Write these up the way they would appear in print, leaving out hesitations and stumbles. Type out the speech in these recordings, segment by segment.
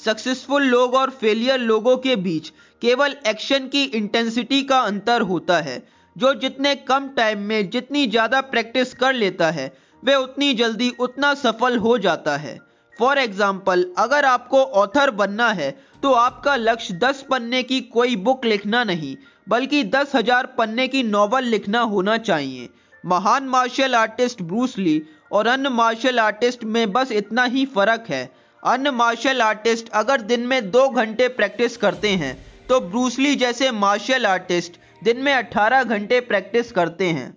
Successful लोग और failure लोगों के बीच केवल एक्शन की इंटेंसिटी का अंतर होता है। जो जितने कम टाइम में जितनी ज़्यादा प्रैक्टिस कर लेता है वह उतनी जल्दी उतना सफल हो जाता है। फॉर एग्जाम्पल, अगर आपको ऑथर बनना है तो आपका लक्ष्य 10 पन्ने की कोई बुक लिखना नहीं बल्कि 10,000 पन्ने की नॉवल लिखना होना चाहिए। महान मार्शल आर्टिस्ट ब्रूस ली और अन्य मार्शल आर्टिस्ट में बस इतना ही फर्क है। अन्य मार्शल आर्टिस्ट अगर दिन में 2 घंटे प्रैक्टिस करते हैं तो ब्रूस ली जैसे मार्शल आर्टिस्ट दिन में 18 घंटे प्रैक्टिस करते हैं।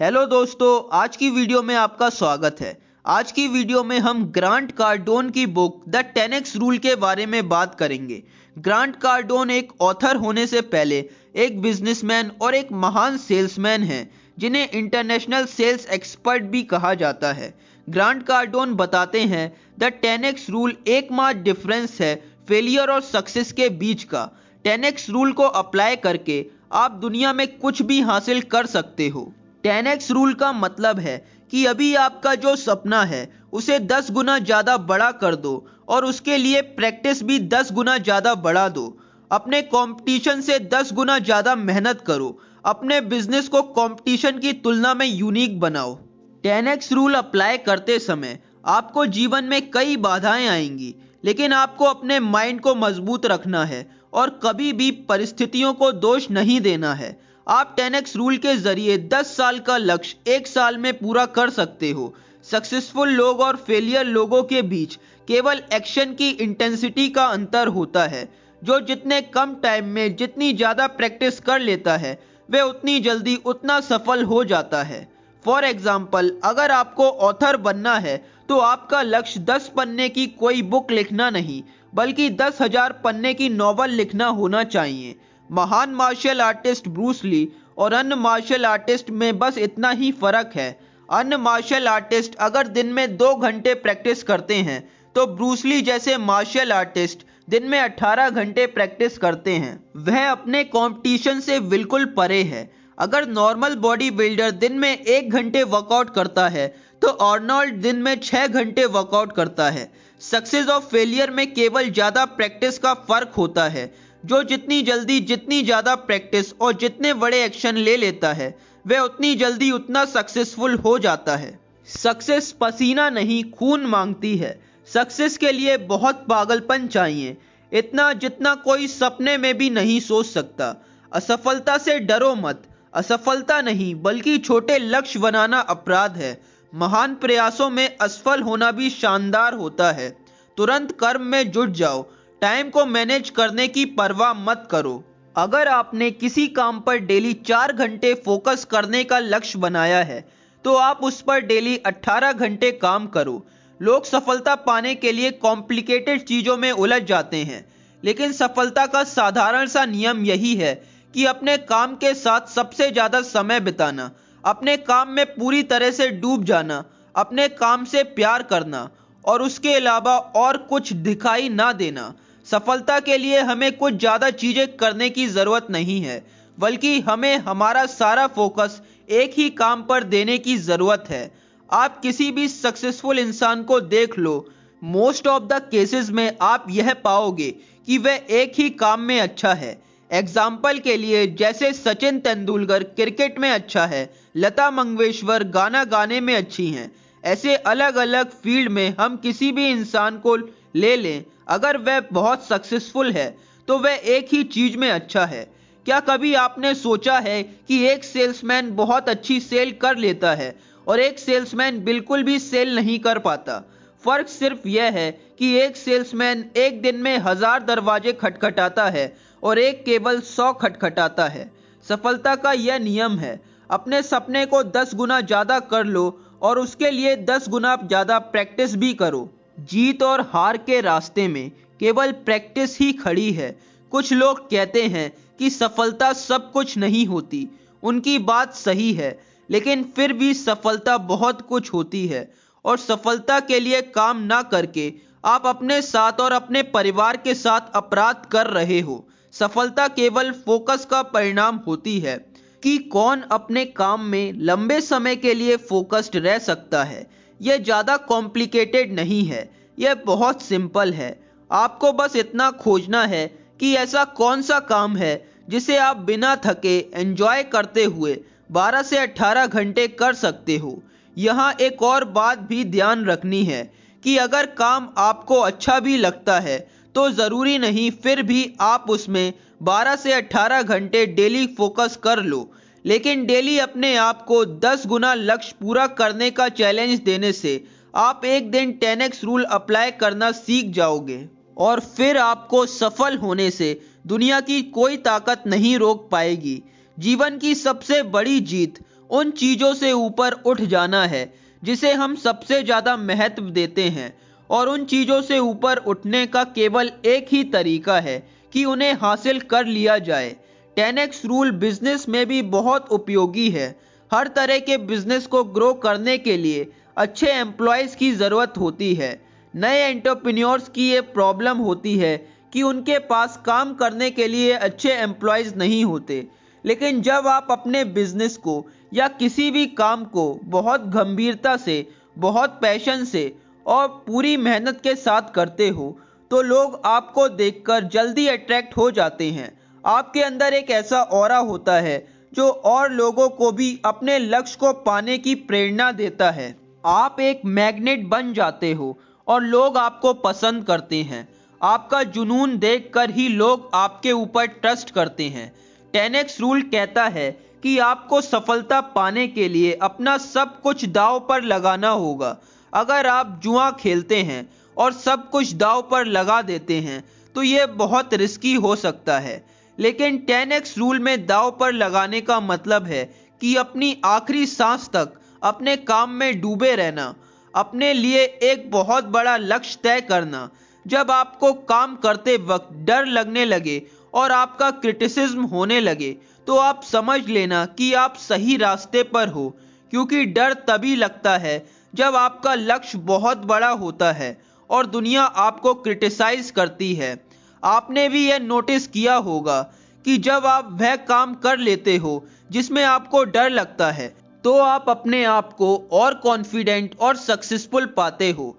हेलो दोस्तों, आज की वीडियो में आपका स्वागत है। आज की वीडियो में हम ग्रांट कार्डोन की बुक द 10x रूल के बारे में बात करेंगे। ग्रांट कार्डोन एक ऑथर होने से पहले एक बिजनेसमैन और एक महान सेल्समैन हैं, जिन्हें इंटरनेशनल सेल्स एक्सपर्ट भी कहा जाता है। ग्रांट कार्डोन बताते हैं द 10x रूल एकमात्र डिफरेंस है फेलियर और सक्सेस के बीच का। 10x रूल को अप्लाई करके आप दुनिया में कुछ भी हासिल कर सकते हो। 10x रूल का मतलब है कि अभी आपका जो सपना है उसे 10 गुना ज़्यादा बड़ा कर दो और उसके लिए प्रैक्टिस भी 10 गुना ज़्यादा बढ़ा दो। अपने कंपटीशन से 10 गुना ज़्यादा मेहनत करो। अपने बिजनेस को कंपटीशन की तुलना में यूनिक बनाओ। 10x रूल अप्लाई करते समय आपको जीवन में कई बाधाएं आएंगी, लेकिन आपको अपने माइंड को मजबूत रखना है और कभी भी परिस्थितियों को दोष नहीं देना है। आप 10x रूल के जरिए 10 साल का लक्ष्य 1 साल में पूरा कर सकते हो। सक्सेसफुल लोग और फेलियर लोगों के बीच केवल एक्शन की इंटेंसिटी का अंतर होता है। जो जितने कम टाइम में जितनी ज़्यादा प्रैक्टिस कर लेता है वह उतनी जल्दी उतना सफल हो जाता है। फॉर एग्जाम्पल, अगर आपको ऑथर बनना है तो आपका लक्ष्य 10 पन्ने की कोई बुक लिखना नहीं बल्कि 10,000 पन्ने की नॉवल लिखना होना चाहिए। महान मार्शल आर्टिस्ट ब्रूस ली और अन्य मार्शल आर्टिस्ट में बस इतना ही फर्क है। अन्य मार्शल आर्टिस्ट अगर दिन में 2 घंटे प्रैक्टिस करते हैं तो ब्रूस ली जैसे मार्शल आर्टिस्ट दिन में 18 घंटे प्रैक्टिस करते हैं। वह अपने कंपटीशन से बिल्कुल परे है। अगर नॉर्मल बॉडी बिल्डर दिन में 1 घंटे वर्कआउट करता है तो आर्नोल्ड दिन में 6 घंटे वर्कआउट करता है। सक्सेस और फेलियर में केवल ज़्यादा प्रैक्टिस का फर्क होता है। जो जितनी जल्दी जितनी ज़्यादा प्रैक्टिस और जितने बड़े एक्शन ले लेता है वह उतनी जल्दी उतना सक्सेसफुल हो जाता है। सक्सेस पसीना नहीं खून मांगती है। सक्सेस के लिए बहुत पागलपन चाहिए, इतना जितना कोई सपने में भी नहीं सोच सकता। असफलता से डरो मत। असफलता नहीं बल्कि छोटे लक्ष्य बनाना अपराध है। महान प्रयासों में असफल होना भी शानदार होता है। तुरंत कर्म में जुट जाओ। टाइम को मैनेज करने की परवाह मत करो। अगर आपने किसी काम पर डेली 4 घंटे फोकस करने का लक्ष्य बनाया है तो आप उस पर डेली 18 घंटे काम करो। लोग सफलता पाने के लिए कॉम्प्लिकेटेड चीज़ों में उलझ जाते हैं, लेकिन सफलता का साधारण सा नियम यही है कि अपने काम के साथ सबसे ज़्यादा समय बिताना, अपने काम में पूरी तरह से डूब जाना, अपने काम से प्यार करना और उसके अलावा और कुछ दिखाई ना देना। सफलता के लिए हमें कुछ ज़्यादा चीज़ें करने की ज़रूरत नहीं है, बल्कि हमें हमारा सारा फोकस एक ही काम पर देने की ज़रूरत है। आप किसी भी सक्सेसफुल इंसान को देख लो, मोस्ट ऑफ द केसेस में आप यह पाओगे कि वह एक ही काम में अच्छा है। एग्जाम्पल के लिए, जैसे सचिन तेंदुलकर क्रिकेट में अच्छा है, लता मंगेशकर गाना गाने में अच्छी हैं। ऐसे अलग अलग फील्ड में हम किसी भी इंसान को ले लें, अगर वह बहुत सक्सेसफुल है तो वह एक ही चीज़ में अच्छा है। क्या कभी आपने सोचा है कि एक सेल्समैन बहुत अच्छी सेल कर लेता है और एक सेल्समैन बिल्कुल भी सेल नहीं कर पाता? फर्क सिर्फ यह है कि एक सेल्समैन एक दिन में 1000 दरवाजे खटखटाता है और एक केवल 100 खटखटाता है। सफलता का यह नियम है, अपने सपने को 10 गुना ज़्यादा कर लो और उसके लिए 10 गुना ज़्यादा प्रैक्टिस भी करो। जीत और हार के रास्ते में केवल प्रैक्टिस ही खड़ी है। कुछ लोग कहते हैं कि सफलता सब कुछ नहीं होती। उनकी बात सही है, लेकिन फिर भी सफलता बहुत कुछ होती है और सफलता के लिए काम ना करके आप अपने साथ और अपने परिवार के साथ अपराध कर रहे हो। सफलता केवल फोकस का परिणाम होती है कि कौन अपने काम में लंबे समय के लिए फोकस्ड रह सकता है। यह ज़्यादा कॉम्प्लिकेटेड नहीं है, यह बहुत सिंपल है। आपको बस इतना खोजना है कि ऐसा कौन सा काम है जिसे आप बिना थके एंजॉय करते हुए 12 से 18 घंटे कर सकते हो। यहाँ एक और बात भी ध्यान रखनी है कि अगर काम आपको अच्छा भी लगता है तो ज़रूरी नहीं फिर भी आप उसमें 12 से 18 घंटे डेली फोकस कर लो, लेकिन डेली अपने आप को 10 गुना लक्ष्य पूरा करने का चैलेंज देने से आप एक दिन 10x रूल अप्लाई करना सीख जाओगे और फिर आपको सफल होने से दुनिया की कोई ताकत नहीं रोक पाएगी। जीवन की सबसे बड़ी जीत उन चीज़ों से ऊपर उठ जाना है जिसे हम सबसे ज़्यादा महत्व देते हैं, और उन चीज़ों से ऊपर उठने का केवल एक ही तरीका है कि उन्हें हासिल कर लिया जाए। 10x रूल बिजनेस में भी बहुत उपयोगी है। हर तरह के बिजनेस को ग्रो करने के लिए अच्छे एम्प्लॉयज़ की ज़रूरत होती है। नए एंटरप्रेन्योर्स की ये प्रॉब्लम होती है कि उनके पास काम करने के लिए अच्छे एम्प्लॉयज़ नहीं होते, लेकिन जब आप अपने बिजनेस को या किसी भी काम को बहुत गंभीरता से, बहुत पैशन से और पूरी मेहनत के साथ करते हो तो लोग आपको देखकर जल्दी अट्रैक्ट हो जाते हैं। आपके अंदर एक ऐसा ऑरा होता है जो और लोगों को भी अपने लक्ष्य को पाने की प्रेरणा देता है। आप एक मैग्नेट बन जाते हो और लोग आपको पसंद करते हैं। आपका जुनून देखकर ही लोग आपके ऊपर ट्रस्ट करते हैं। 10x रूल कहता है कि आपको सफलता पाने के लिए अपना सब कुछ दांव पर लगाना होगा। अगर आप जुआ खेलते हैं और सब कुछ दांव पर लगा देते हैं तो ये बहुत रिस्की हो सकता है, लेकिन 10x रूल में दांव पर लगाने का मतलब है कि अपनी आखिरी सांस तक अपने काम में डूबे रहना, अपने लिए एक बहुत बड़ा लक्ष्य तय करना। जब आपको काम करते वक्त डर लगने लगे और आपका क्रिटिसिज्म होने लगे तो आप समझ लेना कि आप सही रास्ते पर हो, क्योंकि डर तभी लगता है जब आपका लक्ष्य बहुत बड़ा होता है और दुनिया आपको क्रिटिसाइज करती है। आपने भी यह नोटिस किया होगा कि जब आप वह काम कर लेते हो जिसमें आपको डर लगता है तो आप अपने आप को और कॉन्फिडेंट और सक्सेसफुल पाते हो।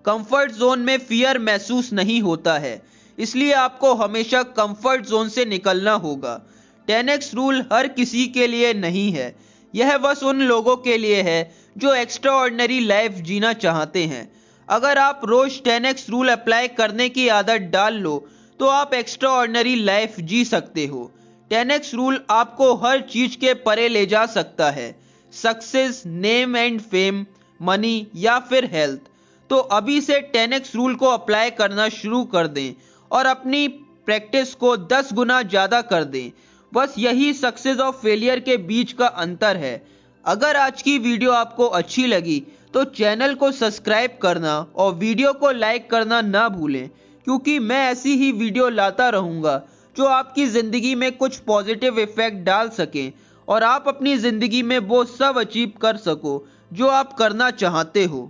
कंफर्ट जोन में फियर महसूस नहीं होता है, इसलिए आपको हमेशा कंफर्ट जोन से निकलना होगा। 10x रूल हर किसी के लिए नहीं है, यह बस उन लोगों के लिए है जो एक्स्ट्रा ऑर्डिनरी लाइफ जीना चाहते हैं। अगर आप रोज 10x रूल अप्लाई करने की आदत डाल लो तो आप एक्स्ट्रा ऑर्डिनरी लाइफ जी सकते हो। 10x रूल आपको हर चीज के परे ले जा सकता है, success, name and fame, money या फिर हेल्थ। तो अभी से 10x रूल को अप्लाई करना शुरू कर दें और अपनी प्रैक्टिस को 10 गुना ज़्यादा कर दें। बस यही सक्सेस और फेलियर के बीच का अंतर है। अगर आज की वीडियो आपको अच्छी लगी तो चैनल को सब्सक्राइब करना और वीडियो को लाइक करना ना भूलें, क्योंकि मैं ऐसी ही वीडियो लाता रहूँगा जो आपकी ज़िंदगी में कुछ पॉजिटिव इफ़ेक्ट डाल सकें और आप अपनी ज़िंदगी में वो सब अचीव कर सको जो आप करना चाहते हो।